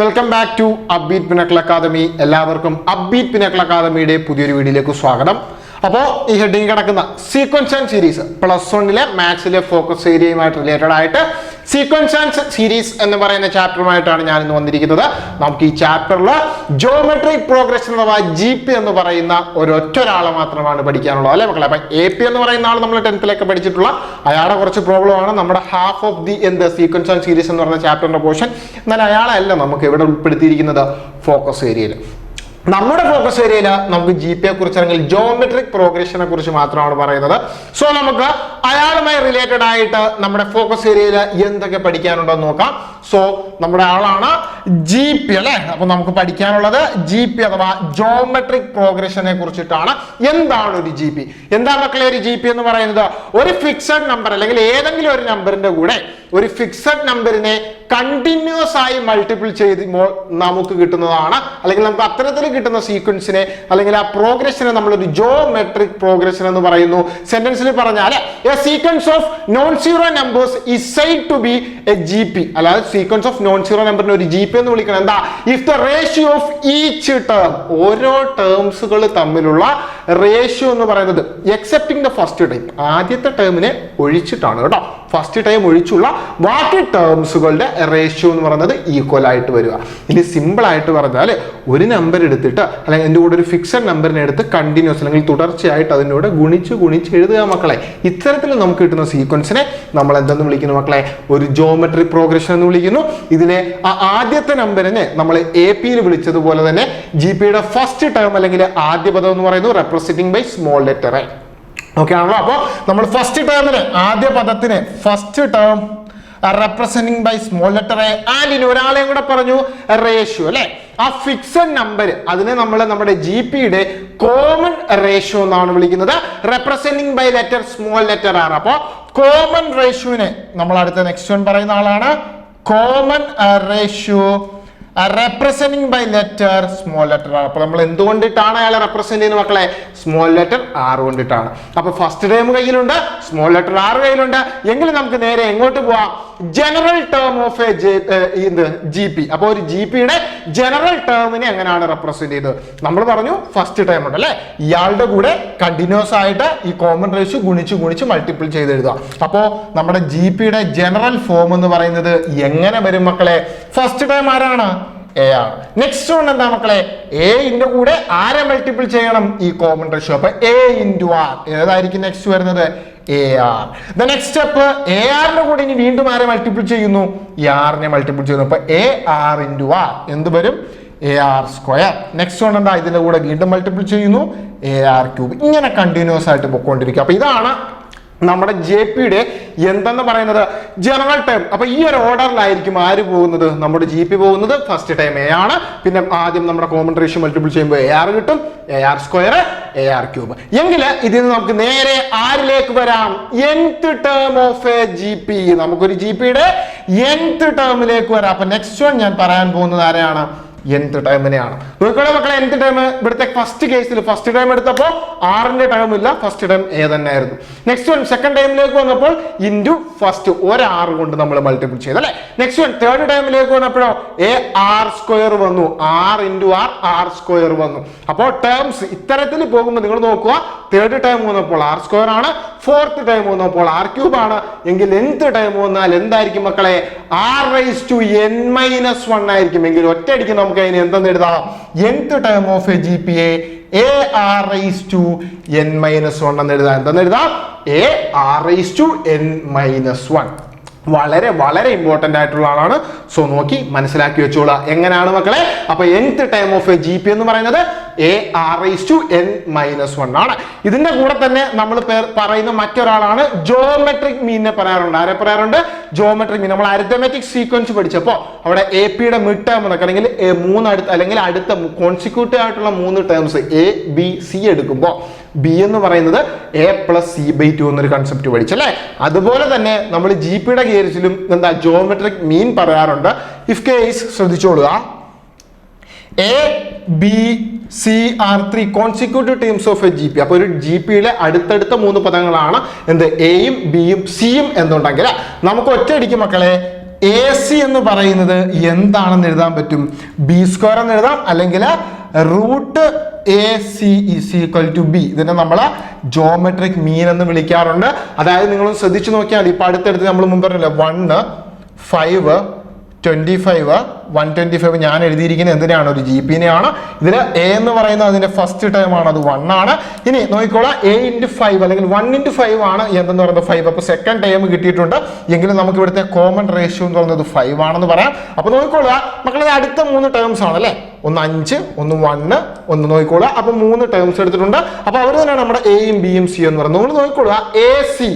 Welcome back to UPBEAT Pinnacle Academy. എല്ലാവർക്കും UPBEAT Pinnacle Academyയുടെ പുതിയൊരു വീഡിയോയിലേക്ക് സ്വാഗതം. അപ്പോൾ ഈ ഹെഡിങ് കിടക്കുന്ന സീക്വൻസ് ആൻഡ് സീരീസ് +1 മാത്സിലെ ഫോക്കസ് ഏരിയയുമായിട്ട് റിലേറ്റഡ് ആയിട്ട് സീക്വൻസ് ആൻഡ് സീരീസ് എന്ന് പറയുന്ന ചാപ്റ്ററുമായിട്ടാണ് ഞാൻ ഇന്ന് വന്നിരിക്കുന്നത്. നമുക്ക് ഈ ചാപ്റ്ററിൽ ജോമെട്രിക് പ്രോഗ്രഷൻ അഥവാ GP എന്ന് പറയുന്ന ഒരൊറ്റൊരാളെ മാത്രമാണ് പഠിക്കാനുള്ളത് അല്ലേ മക്കളെ. അപ്പം AP എന്ന് പറയുന്ന ആൾ നമ്മൾ 10th പഠിച്ചിട്ടുള്ള അയാളുടെ കുറച്ച് പ്രോബ്ലമാണ് നമ്മുടെ half of the sequence and series എന്ന് പറയുന്ന ചാപ്റ്ററിന്റെ പോർഷൻ. എന്നാൽ അയാളല്ല നമുക്ക് ഇവിടെ ഉൾപ്പെടുത്തിയിരിക്കുന്നത് ഫോക്കസ് ഏരിയയിൽ. നമ്മുടെ ഫോക്കസ് ഏരിയയിൽ നമുക്ക് GP കുറിച്ച് അല്ലെങ്കിൽ ജോമെട്രിക് പ്രോഗ്രഷനെ കുറിച്ച് മാത്രമാണ് പറയുന്നത്. സോ നമുക്ക് അയാളുമായി റിലേറ്റഡ് ആയിട്ട് നമ്മുടെ ഫോക്കസ് ഏരിയയിൽ എന്തൊക്കെ പഠിക്കാനുണ്ടോ എന്ന് നോക്കാം. സോ നമ്മുടെ ആളാണ് GP അല്ലെ. അപ്പൊ നമുക്ക് പഠിക്കാനുള്ളത് GP അഥവാ ജോമെട്രിക് പ്രോഗ്രഷനെ കുറിച്ചിട്ടാണ്. എന്താണ് ഒരു GP? എന്താ മക്കളെ ഒരു GP എന്ന് പറയുന്നത്? ഒരു ഫിക്സഡ് നമ്പർ അല്ലെങ്കിൽ ഏതെങ്കിലും ഒരു നമ്പറിന്റെ കൂടെ ഒരു ഫിക്സഡ് നമ്പറിനെ കണ്ടിന്യൂസ് ആയി മൾട്ടിപ്പിൾ ചെയ്യുമ്പോൾ നമുക്ക് കിട്ടുന്നതാണ്, അല്ലെങ്കിൽ നമുക്ക് അത്തരത്തിൽ കിട്ടുന്ന സീക്വൻസിനെ അല്ലെങ്കിൽ ആ പ്രോഗ്രഷനെ നമ്മൾ ഒരു ജോമെട്രിക് പ്രോഗ്രഷൻ എന്ന് പറയുന്നു. സെന്റൻസിൽ പറഞ്ഞാൽ a sequence of non zero numbers is said to be a GP. അല്ലാതെ സീക്വൻസ് ഓഫ് നോൺ സീറോ നമ്പറിനെ ഒരു GP എന്ന് വിളിക്കണം. എന്താ? If the ratio of each term, ഓരോ ടേംസുകൾ തമ്മിലുള്ള റേഷ്യോ എന്ന് പറയുന്നത് എക്സെപ്റ്റിംഗ് ദ ഫസ്റ്റ് ടൈം, ആദ്യത്തെ ടേമിനെ ഒഴിച്ചിട്ടാണ് കേട്ടോ. ഫസ്റ്റ് ടൈം ഒഴിച്ചുള്ള ബാക്കി ടേംസുകളുടെ റേഷ്യോ എന്ന് പറയുന്നത് ഈക്വൽ ആയിട്ട് വരിക. ഇനി സിമ്പിൾ ആയിട്ട് പറഞ്ഞാൽ ഒരു നമ്പർ എടുത്തിട്ട് അല്ലെങ്കിൽ എൻ്റെ കൂടെ ഒരു ഫിക്സഡ് നമ്പറിനെ എടുത്ത് കണ്ടിന്യൂസ് അല്ലെങ്കിൽ തുടർച്ചയായിട്ട് അതിനോട് ഗുണിച്ച് എഴുതുക മക്കളെ. ഇത്തരത്തിൽ നമുക്ക് കിട്ടുന്ന സീക്വൻസിനെ നമ്മൾ എന്തെന്ന് വിളിക്കുന്നു മക്കളെ? ഒരു ജോമെട്രിക് പ്രോഗ്രഷൻ എന്ന് വിളിക്കുന്നു. ഇതിനെ ആദ്യത്തെ നമ്പറിനെ നമ്മൾ AP വിളിച്ചതുപോലെ തന്നെ GPയുടെ ഫസ്റ്റ് ടേം അല്ലെങ്കിൽ ആദ്യ പദം എന്ന് പറയുന്നത് representing by small letter A. Okay ആണല്ലോ. അപ്പോൾ നമ്മൾ ഫസ്റ്റ് ടേമിന് ആദ്യ പദത്തിന് first term representing by small letter A and ഇനി ഒരാളെയും കൂടെ പറഞ്ഞു റേഷ്യോ അല്ലെ. ആ ഫിക്സഡ് നമ്പർ അതിനെ നമ്മൾ നമ്മുടെ GPയുടെ കോമൺ റേഷ്യോ എന്നാണ് വിളിക്കുന്നത്, representing by letter small letter ആണ്. അപ്പോ കോമൺ റേഷ്യോനെ നമ്മൾ അടുത്ത നെക്സ്റ്റ് വൺ പറയുന്ന ആളാണ് common ratio representing by letter small letter ആണ്. അപ്പൊ നമ്മൾ എന്തുകൊണ്ടിട്ടാണ് അയാളെ റെപ്രസെന്റ് ചെയ്യുന്നത് മക്കളെ? സ്മോൾ ലെറ്റർ R കൊണ്ടിട്ടാണ്. അപ്പൊ ഫസ്റ്റ് ടേം കയ്യിലുണ്ട്, സ്മോൾ ലെറ്റർ R കയ്യിലുണ്ട്. എങ്കിലും നമുക്ക് നേരെ എങ്ങോട്ട് പോവാം? General term of a GP. അപ്പൊ ഒരു GPയുടെ ജനറൽ ടേമിനെ എങ്ങനെയാണ് റെപ്രസെന്റ് ചെയ്തത്? നമ്മൾ പറഞ്ഞു ഫസ്റ്റ് ടേം ഉണ്ട് അല്ലെ, ഇയാളുടെ കൂടെ കണ്ടിന്യൂസ് ആയിട്ട് ഈ കോമൺ റേഷ്യോ ഗുണിച്ച് മൾട്ടിപ്പിൾ ചെയ്ത് എഴുതുക. അപ്പോ നമ്മുടെ GPയുടെ ജനറൽ ഫോം എന്ന് പറയുന്നത് എങ്ങനെ വരും മക്കളെ? ഫസ്റ്റ് ടേം ആരാണ്? A ആണ്. നെക്സ്റ്റ് വൺ എന്താ മക്കളെ? A ന്റെ കൂടെ ആരെ മൾട്ടിപ്പിൾ ചെയ്യണം? ഈ കോമൺ റേഷ്യോ. അപ്പൊ A into R ഏതായിരിക്കും നെക്സ്റ്റ് വരുന്നത്? AR. The next step AR ന്റെ കൂടെ ഇനി വീണ്ടും ആരെ മൾട്ടിപ്പിൾ ചെയ്യുന്നു? ഈ R നെ മൾട്ടിപ്പിൾ ചെയ്യുന്നു. അപ്പൊ AR into R എന്ത് വരും? AR square. നെക്സ്റ്റ് വൺ എന്താ? ഇതിന്റെ കൂടെ വീണ്ടും മൾട്ടിപ്പിൾ ചെയ്യുന്നു, AR ക്യൂബ്. ഇങ്ങനെ കണ്ടിന്യൂസ് ആയിട്ട് പോയിക്കൊണ്ടിരിക്കും. അപ്പൊ ഇതാണ് നമ്മുടെ JPയുടെ എന്തെന്ന് പറയുന്നത് ജനറൽ ടേം. അപ്പൊ ഈ ഒരു ഓർഡറിലായിരിക്കും ആര് പോകുന്നത്? നമ്മുടെ GP പോകുന്നത്. ഫസ്റ്റ് ടൈം A ആണ്, പിന്നെ ആദ്യം നമ്മുടെ കോമൺ റേഷ്യോ മൾട്ടിപ്പിൾ ചെയ്യുമ്പോൾ AR കിട്ടും, AR സ്ക്വയർ, AR ക്യൂബ്. എങ്കിൽ ഇതിൽ നിന്ന് നമുക്ക് നേരെ ആരിലേക്ക് വരാം? nth term of a GP. നമുക്കൊരു GPയുടെ nth ടേമിലേക്ക് വരാം. അപ്പൊ നെക്സ്റ്റ് വൺ ഞാൻ പറയാൻ പോകുന്നത് ആരെയാണ്? nth ടേമിനെയാണ്. നോക്കിക്കോളെ മക്കളെ, nth ടേം ഇവിടുത്തെ ഫസ്റ്റ് കേസിൽ ഫസ്റ്റ് ടൈം എടുത്തപ്പോൾ R ന്റെ ടേം ഇല്ല, ഫസ്റ്റ് ടൈം A തന്നെ ആയിരുന്നു. നെക്സ്റ്റ് വൺ സെക്കൻഡ് ടൈമിലേക്ക് വന്നപ്പോൾ ഇൻറ്റു ഫസ്റ്റ് ഒരു R കൊണ്ട് നമ്മൾ മൾട്ടിപ്പിൾ ചെയ്തു അല്ലെ. നെക്സ്റ്റ് വൺ തേർഡ് ടൈമിലേക്ക് വന്നപ്പോഴോ AR സ്ക്വയർ വന്നു, R into R സ്ക്വയർ വന്നു. അപ്പോൾ ടേംസ് ഇത്തരത്തിൽ പോകുമ്പോൾ നിങ്ങൾ നോക്കുക, തേർഡ് ടൈം വന്നപ്പോൾ R സ്ക്വയർ ആണ്, ഫോർത്ത് ടൈം വന്നപ്പോൾ R ക്യൂബ് ആണ്. എങ്കിൽ nth ടൈം വന്നാൽ എന്തായിരിക്കും മക്കളെ? R raised to n-1 ആയിരിക്കും. എങ്കിൽ ഒറ്റയടിക്ക് നമുക്ക് അതിന് എന്തെന്ന് എഴുതാം? nth ടേം ഓഫ് എ GPയെ AR raised to n-1 എന്ന് എഴുതാം. എന്തെന്ന് എഴുതാം? AR raised to n-1. വളരെ വളരെ ഇമ്പോർട്ടന്റ് ആയിട്ടുള്ള ആളാണ്. സോ നോക്കി മനസ്സിലാക്കി വെച്ചോളാം എങ്ങനെയാണ് മക്കളെ. അപ്പൊ nth time of a GP എന്ന് പറയുന്നത് AR raised to n-1 ആണ്. ഇതിന്റെ കൂടെ തന്നെ നമ്മൾ പറയുന്ന മറ്റൊരാളാണ് ജോമെട്രിക് മീനിനെ പറയാറുണ്ട്. ആരെ പറയാറുണ്ട്? Geometric mean. നമ്മൾ അരിത്തമെറ്റിക് സീക്വൻസ് പഠിച്ചപ്പോൾ അവിടെ APയുടെ മിഡ് ടേം എന്നൊക്കെ അല്ലെങ്കിൽ അടുത്ത കോൺസിക്യൂട്ടീവ് ആയിട്ടുള്ള 3 ടേംസ് ABC എടുക്കുമ്പോൾ B എന്ന് പറയുന്നത് A+C/2 എന്നൊരു കൺസെപ്റ്റ് പഠിച്ചല്ലേ. അതുപോലെ തന്നെ നമ്മൾ GPയുടെ കേസിലും എന്താ ജോമെട്രിക് മീൻ പറയാറുണ്ട്. ഇഫ് കേസ് ശ്രദ്ധിച്ചോളുക, A, B, C are 3 consecutive terms of a GP. അപ്പോൾ ഒരു GPയിലെ അടുത്തടുത്ത 3 പദങ്ങളാണ് എന്ത്? എയും ബിയും സിയും എന്നുണ്ടെങ്കിൽ നമുക്ക് ഒറ്റയടിക്ക് മക്കളെ എ സി എന്ന് പറയുന്നത് എന്താണെന്ന് എഴുതാൻ പറ്റും? ബി സ്ക്വയർ എന്ന് എഴുതാം, അല്ലെങ്കിൽ root A C is equal to B. ഇതിനെ നമ്മൾ ജോമെട്രിക് മീൻ എന്ന് വിളിക്കാറുണ്ട്. അതായത് നിങ്ങൾ ശ്രദ്ധിച്ചു നോക്കിയാൽ ഇപ്പൊ അടുത്തടുത്ത് നമ്മൾ മുമ്പ് പറഞ്ഞല്ലോ 1, 5, 25, 125 ഞാൻ എഴുതിയിരിക്കുന്നത് എന്തിനാണ്? ഒരു ജി പിന്നെയാണ്. ഇതിൽ എ എന്ന് പറയുന്നത് അതിന്റെ ഫസ്റ്റ് ടേം ആണ്, അത് 1 ആണ്. ഇനി നോക്കിക്കോളാം, a × 5 അല്ലെങ്കിൽ 1 × 5 ആണ് എന്തെന്ന് പറയുന്നത് 5. അപ്പൊ സെക്കൻഡ് ടേം കിട്ടിയിട്ടുണ്ട്, എങ്കിലും നമുക്ക് ഇവിടുത്തെ കോമൺ റേഷ്യോ എന്ന് പറയുന്നത് 5 ആണെന്ന് പറയാം. അപ്പൊ നോക്കിക്കോളാം മക്കളെ, അടുത്ത 3 ടേംസ് ആണ് അല്ലെ, ഒന്ന് 5, ഒന്ന് 1, ഒന്ന് നോക്കിക്കോളാം. അപ്പൊ 3 ടേംസ് എടുത്തിട്ടുണ്ട്. അപ്പൊ അവർ തന്നെയാണ് നമ്മുടെ എയും ബിയും സി എന്ന് പറയുന്നത്. നമ്മൾ നോക്കിക്കോളാം, എ സി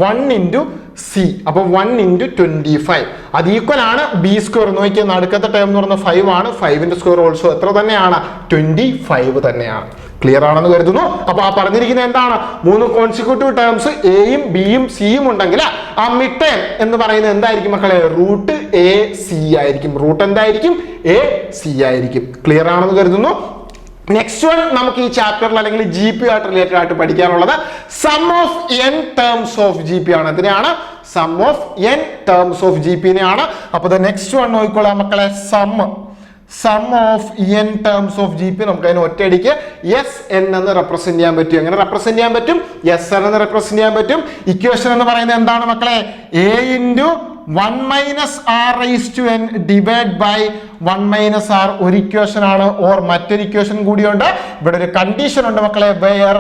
1 × C. അപ്പൊ 1 × 25 അത് ഈക്വൽ ആണ് ബി സ്ക്വയർ. നോക്കിയാൽ നടുക്കത്തെ ടേം എന്ന് പറയുന്നത് 5 ആണ്. 5ന്റെ സ്ക്വയർ ഓൾസോ എത്ര തന്നെയാണ്? 25 തന്നെയാണ്. ക്ലിയർ ആണെന്ന് കരുതുന്നു. അപ്പൊ ആ പറഞ്ഞിരിക്കുന്നത് എന്താണ്? 3 കോൺസിക്യൂട്ടീവ് ടേംസ് എയും ബിയും സിയും ഉണ്ടെങ്കിൽ ആ മിഡ് ടേം എന്ന് പറയുന്നത് എന്തായിരിക്കും മക്കളെ? റൂട്ട് എ സി ആയിരിക്കും. റൂട്ട് എന്തായിരിക്കും? എ സി ആയിരിക്കും. ക്ലിയർ ആണെന്ന് കരുതുന്നു. നെക്സ്റ്റ് വൺ നമുക്ക് ഈ ചാപ്റ്ററിൽ അല്ലെങ്കിൽ ജി പി ആയിട്ട് റിലേറ്റഡ് ആയിട്ട് പഠിക്കാനുള്ളത് sum of n terms of G P ആണ്. ഇതിനെയാണ് sum of n terms of G P നെയാണ്. അപ്പൊ നെക്സ്റ്റ് വൺ നോക്കിക്കോളാം മക്കളെ, sum of n terms of G P. നമുക്ക് അതിന് ഒറ്റയടിക്ക് എസ് എൻ എന്ന് റെപ്രസെന്റ് ചെയ്യാൻ പറ്റും. എങ്ങനെ റെപ്രസെന്റ് ചെയ്യാൻ പറ്റും? എസ് എൻ എന്ന് റെപ്രസെന്റ് ചെയ്യാൻ പറ്റും. ഇക്വേഷൻ എന്ന് പറയുന്നത് എന്താണ് മക്കളെ? a × 1 - r⁻n divide by 1 - r ഒരു ഇക്വേഷൻ ആണ്. ഓർ മറ്റൊരു ഇക്വേഷൻ കൂടിയുണ്ട്. ഇവിടെ ഒരു കണ്ടീഷൻ ഉണ്ട് മക്കളെ, wear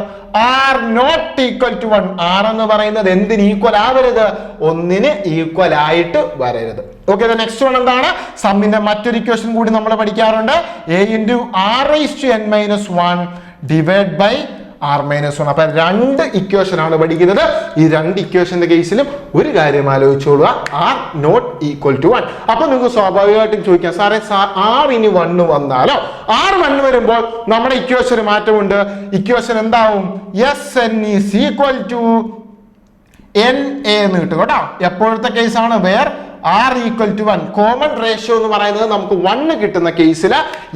r not equal to 1. r എന്ന് പറയുന്നത് എന്തിന് ഈക്വൽ ആവരുത്? 1ന് ഈക്വൽ ആയിട്ട് വരരുത്. ഓക്കെ, നെക്സ്റ്റ് വൺ എന്താണ്? സമ്മിന്റെ മറ്റൊരു ഇക്വേഷൻ കൂടി നമ്മൾ പഠിക്കാറുണ്ട്. a × r⁻n - 1 divide by r-1. അപ്പൊ 2 ഇക്വേഷൻ ആണ് പഠിക്കുന്നത്. ഈ 2 ഇക്വേഷന്റെ കേസിലും ഒരു കാര്യം ആലോചിച്ചോളുക, r not equal to 1. അപ്പൊ നിങ്ങൾക്ക് സ്വാഭാവികമായിട്ടും ചോദിക്കാം, സാറേ r ഇനി 1 വന്നാലോ? r 1 വരുമ്പോൾ നമ്മുടെ ഇക്വേഷൻ മാറ്റമുണ്ട്. ഇക്വേഷൻ എന്താവും? S N is equal to N A എന്ന് കിട്ടും കേട്ടോ. എപ്പോഴത്തെ കേസാണ്? Where r equal to 1. Common ratio എന്ന് പറയുന്നത് നമുക്ക് 1 കിട്ടുന്ന കേസിൽ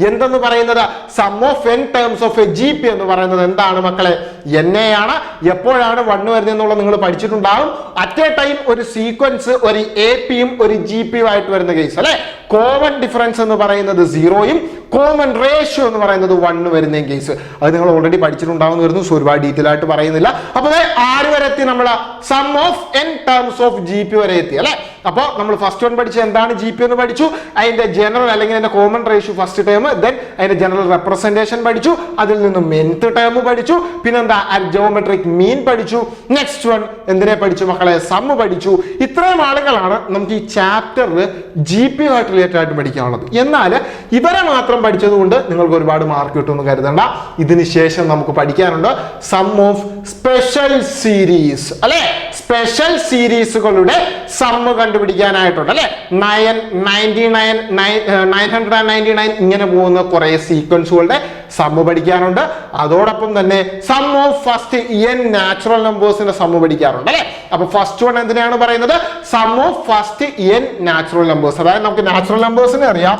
എന്തെന്ന് പറയുന്നത്? Sum of n terms of A G P എന്ന് പറയുന്നത് എന്താണ് മക്കളെ? എൻ എ ആണ്. എപ്പോഴാണ് 1 വരുന്നത് എന്നുള്ളത് നിങ്ങൾ പഠിച്ചിട്ടുണ്ടാവും. അറ്റ് എ ടൈം ഒരു സീക്വൻസ് ഒരു എ പിയും ഒരു ജി പിയും ആയിട്ട് വരുന്ന കേസ് അല്ലെ. കോമൺ ഡിഫറൻസ് എന്ന് പറയുന്നത് 0യും കോമൺ റേഷ്യോ എന്ന് പറയുന്നത് 1 വരുന്ന കേസ്. അത് നിങ്ങൾ ഓൾറെഡി പഠിച്ചിട്ടുണ്ടാവുന്ന വരുന്നു. സോ ഒരുപാട് ഡീറ്റെയിൽ ആയിട്ട് പറയുന്നില്ല. അപ്പൊ 6 വരെ എത്തി നമ്മൾ sum of n terms of G P വരെ എത്തി അല്ലെ. അപ്പോൾ നമ്മൾ ഫസ്റ്റ് വൺ പഠിച്ച എന്താണ് ജി പി എന്ന് പഠിച്ചു. അതിന്റെ ജനറൽ അല്ലെങ്കിൽ അതിന്റെ common ratio first term, then അതിന്റെ ജനറൽ റെപ്രസെന്റേഷൻ പഠിച്ചു. അതിൽ നിന്നും nth ടേം പഠിച്ചു. പിന്നെന്താ? ജോമെട്രിക് മീൻ പഠിച്ചു. നെക്സ്റ്റ് വൺ എന്തിനെ പഠിച്ചു മക്കളെ? സം പഠിച്ചു. ഇത്രയും ആളുകളാണ് നമുക്ക് ഈ ചാപ്റ്ററിൽ ജി പി ആയിട്ട് റിലേറ്റഡ് ആയിട്ട് പഠിക്കാനുള്ളത്. എന്നാൽ ഇവരെ മാത്രം പഠിച്ചത് കൊണ്ട് നിങ്ങൾക്ക് ഒരുപാട് മാർക്ക് കിട്ടുമെന്ന് കരുതണ്ട. ഇതിന് ശേഷം നമുക്ക് പഠിക്കാനുണ്ട് സം ഓഫ് സ്പെഷ്യൽ സീരീസ് അല്ലെ. സ്പെഷ്യൽ സീരീസുകളുടെ സമ്മ് കണ്ടുപിടിക്കാനായിട്ടുണ്ട് അല്ലെ. 999 999 ഇങ്ങനെ പോകുന്ന കുറെ സീക്വൻസുകളുടെ സമ്മ് പഠിക്കാനുണ്ട്. അതോടൊപ്പം തന്നെ sum of first n natural നമ്പേഴ്സിന്റെ സമ്മ് പഠിക്കാറുണ്ട് അല്ലെ. അപ്പൊ ഫസ്റ്റ് വൺ എന്തിനാണ് പറയുന്നത്? Sum of first n natural numbers. അതായത് നമുക്ക് നാച്ചുറൽ നമ്പേഴ്സിനെ അറിയാം.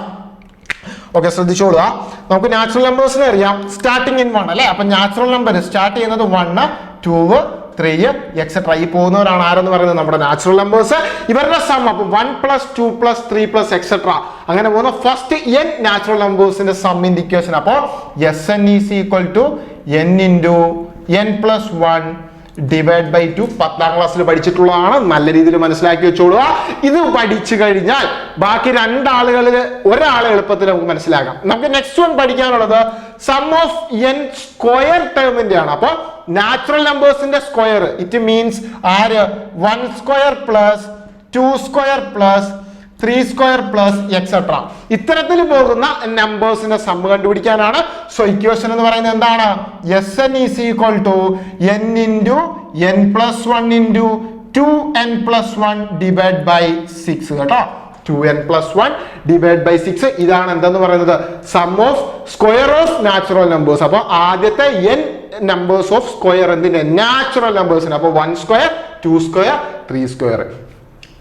ഓക്കെ, ശ്രദ്ധിച്ചോളുക. നമുക്ക് നാച്ചുറൽ നമ്പേഴ്സിനെ അറിയാം സ്റ്റാർട്ടിങ് ഇൻ 1 അല്ലെ. അപ്പൊ നാച്ചുറൽ നമ്പർ സ്റ്റാർട്ട് ചെയ്യുന്നത് 1, 2, 3 എക്സെട്ര ഈ പോകുന്നവരാണ് ആരെന്ന് പറയുന്നത്? നമ്മുടെ നാച്ചുറൽ നമ്പേഴ്സ്. ഇവരുടെ സം അപ്പൊ 1 + 2 + 3 എക്സെട്ര അങ്ങനെ പോകുന്ന ഫസ്റ്റ് n നാച്ചുറൽ നമ്പേഴ്സിന്റെ സമ്മിന്റെ ഇക്വേഷൻ. അപ്പോൾ S N is equal to n × n + 1 divide by 2. 10ാം ക്ലാസ്സിൽ പഠിച്ചിട്ടുള്ളതാണ്. നല്ല രീതിയിൽ മനസ്സിലാക്കി വെച്ചോളുക. ഇത് പഠിച്ചു കഴിഞ്ഞാൽ ബാക്കി 2 ആളുകളിൽ ഒരാളെ എളുപ്പത്തിൽ നമുക്ക് മനസ്സിലാക്കാം. നമുക്ക് നെക്സ്റ്റ് വൺ പഠിക്കാനുള്ളത് സം ഓഫ് n സ്ക്വയർ ടേമിന്റെ ആണ്. അപ്പൊ നാച്ചുറൽ നമ്പേഴ്സിന്റെ സ്ക്വയർ ഇറ്റ് മീൻസ് ആര്? 1 square plus 2 square plus 3 square plus etcetera ഇത്തരത്തിൽ പോകുന്ന നമ്പേഴ്സിന്റെ സമ്മ് കണ്ടുപിടിക്കാനാണ്. സോ ഇക്വേഷൻ എന്ന് പറയുന്നത് എന്താണ്? S N is equal to n × n + 1 × 2n + 1 divide by 6 കേട്ടോ. 2n + 1 ഡിവൈഡ് ബൈ 6 ഇതാണ് എന്തെന്ന് പറയുന്നത്? Sum of square of natural numbers. അപ്പൊ ആദ്യത്തെ n നമ്പേഴ്സ് ഓഫ് സ്ക്വയർ എന്തിന്റെ? നാച്ചുറൽ നമ്പേഴ്സിന്. അപ്പൊ 1 സ്ക്വയർ 2 സ്ക്വയർ 3 സ്ക്വയർ.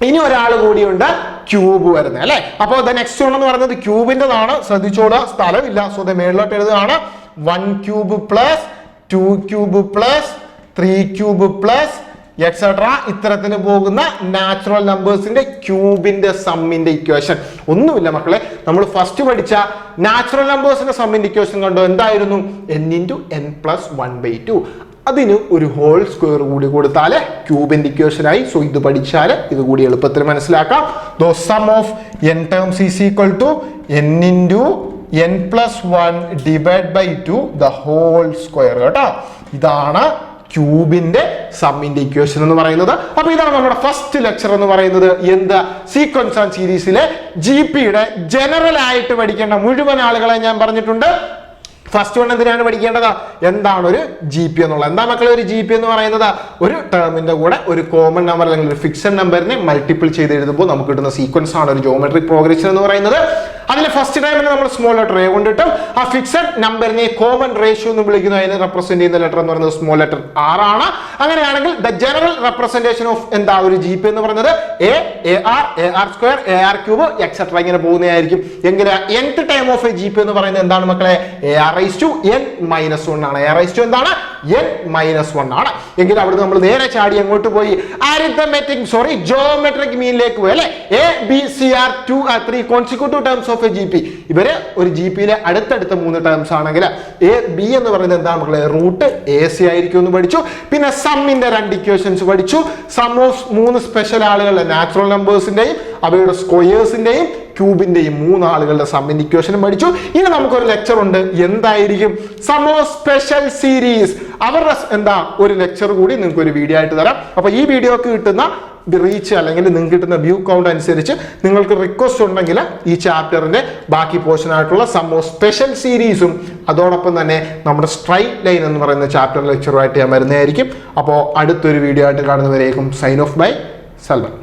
ഇനി ഒരാൾ കൂടിയുണ്ട് ക്യൂബ് വരുന്നത് അല്ലെ. അപ്പൊ നെക്സ്റ്റ് വൺ എന്ന് പറയുന്നത് ക്യൂബിന്റെതാണ്. ശ്രദ്ധിച്ചോളുക, സ്ഥലമില്ല. സോ മേളിലോട്ട് എഴുതുകയാണ് 1 cube plus 2 cube plus 3 cube plus etcetera ഇത്തരത്തിന് പോകുന്ന നാച്ചുറൽ നമ്പേഴ്സിന്റെ ക്യൂബിന്റെ സമ്മിന്റെ ഇക്വേഷൻ. ഒന്നുമില്ല മക്കളെ, നമ്മൾ ഫസ്റ്റ് പഠിച്ച നാച്ചുറൽ നമ്പേഴ്സിന്റെ സമ്മിന്റെ ഇക്വേഷൻ കണ്ടോ, എന്തായിരുന്നു? n×n+1/2. അതിന് ഒരു ഹോൾ സ്ക്വയർ കൂടി കൊടുത്താൽ ക്യൂബിന്റെ ഇക്വേഷൻ ആയി. സോ ഇത് പഠിച്ചാൽ ഇത് കൂടി എളുപ്പത്തിൽ മനസ്സിലാക്കാം. Though sum of n terms is equal to n×n+1/2 the whole square. കേട്ടോ, ഇതാണ് ക്യൂബിന്റെ സമ്മിന്റെ ഇക്വേഷൻ എന്ന് പറയുന്നത്. അപ്പൊ ഇതാണ് നമ്മുടെ ഫസ്റ്റ് ലെക്ചർ എന്ന് പറയുന്നത്. എന്താ? സീക്വൻസ് ആൻഡ് സീരീസിലെ GPയുടെ ജനറൽ ആയിട്ട് പഠിക്കേണ്ട മുഴുവൻ ആളുകളെ ഞാൻ പറഞ്ഞിട്ടുണ്ട്. ഫസ്റ്റ് വൺ എന്തിനാണ് പഠിക്കേണ്ടത്? എന്താണ് ഒരു GP എന്നുള്ളത്? എന്താ മക്കളെ ഒരു GP എന്ന് പറയുന്നത്? ഒരു ടേമിന്റെ കൂടെ ഒരു കോമൺ നമ്പർ അല്ലെങ്കിൽ ഒരു ഫിക്സഡ് നമ്പറിനെ മൾട്ടിപ്പിൾ ചെയ്ത് എഴുതുമ്പോൾ നമുക്ക് കിട്ടുന്ന സീക്വൻസ് ആണ് ഒരു ജോമെട്രിക് പ്രോഗ്രഷൻ എന്ന് പറയുന്നത്. അതിൽ ഫസ്റ്റ് ടൈമിന് നമ്മൾ സ്മോൾ ലെറ്റർ എ കൊണ്ടിട്ടും ആ ഫിക്സഡ് നമ്പറിനെ കോമൺ റേഷ്യോ എന്ന് വിളിക്കുന്നു. അതിനെ റെപ്രസെന്റ് ചെയ്യുന്ന ലെറ്റർ എന്ന് പറയുന്നത് സ്മോൾ ലെറ്റർ R ആണ്. അങ്ങനെയാണെങ്കിൽ ദ ജനറൽ റെപ്രസെന്റേഷൻ ഓഫ് എന്താ ഒരു GP എന്ന് പറയുന്നത് AR AR², എക്സെട്ര ഇങ്ങനെ പോകുന്നതായിരിക്കും. എങ്കിൽ nth time of a GP എന്ന് പറയുന്നത് എന്താണ് മക്കളെ? AR⁻n−1 ആണ്. AR⁻ എന്താണ്? n−1 ആണ്. എങ്കിൽ അവിടെ നമ്മൾ നേരെ ചാടി അങ്ങോട്ട് പോയി ജോമെട്രിക് മീനിലേക്ക് പോയി അല്ലെ. ABCR3 consecutive terms of a GP. ഇവര് ഒരു GPയിലെ അടുത്തടുത്ത 3 ടേംസ് ആണെങ്കിൽ AB എന്ന് പറയുന്നത് എന്താണ് മക്കളെ? √AC ആയിരിക്കും എന്ന് പഠിച്ചു. പിന്നെ സമ്മിന്റെ 2 ഇക്വേഷൻസ് പഠിച്ചു. സം ഓഫ് 3 സ്പെഷ്യൽ ആളുകളുടെ നാച്ചുറൽ നമ്പേഴ്സിന്റെയും അവയുടെ സ്ക്വയേഴ്സിന്റെയും ക്യൂബിന്റെയും 3 ആളുകളുടെ സമ്മിന്റെ ഇക്വേഷനും പഠിച്ചു. ഇനി നമുക്കൊരു ലെക്ചർ ഉണ്ട്. എന്തായിരിക്കും? Sum of special series. അവരുടെ എന്താ ഒരു ലെക്ചർ കൂടി നിങ്ങൾക്ക് ഒരു വീഡിയോ ആയിട്ട് തരാം. അപ്പൊ ഈ വീഡിയോക്ക് കിട്ടുന്ന റീച്ച് അല്ലെങ്കിൽ നിങ്ങൾക്ക് കിട്ടുന്ന വ്യൂ കൗണ്ട് അനുസരിച്ച് നിങ്ങൾക്ക് റിക്വസ്റ്റ് ഉണ്ടെങ്കിൽ ഈ ചാപ്റ്ററിന്റെ ബാക്കി പോർഷൻ ആയിട്ടുള്ള സം ഓഫ് സ്പെഷ്യൽ സീരീസും അതോടൊപ്പം തന്നെ നമ്മുടെ സ്ട്രൈറ്റ് ലൈൻ എന്ന് പറയുന്ന ചാപ്റ്റർ ലെക്ചറുമായിട്ട് ഞാൻ വരുന്നതായിരിക്കും. അപ്പോൾ അടുത്തൊരു വീഡിയോ ആയിട്ട് കാണുന്നവരേക്കും സൈൻ ഓഫ് ബൈ സൽവൻ.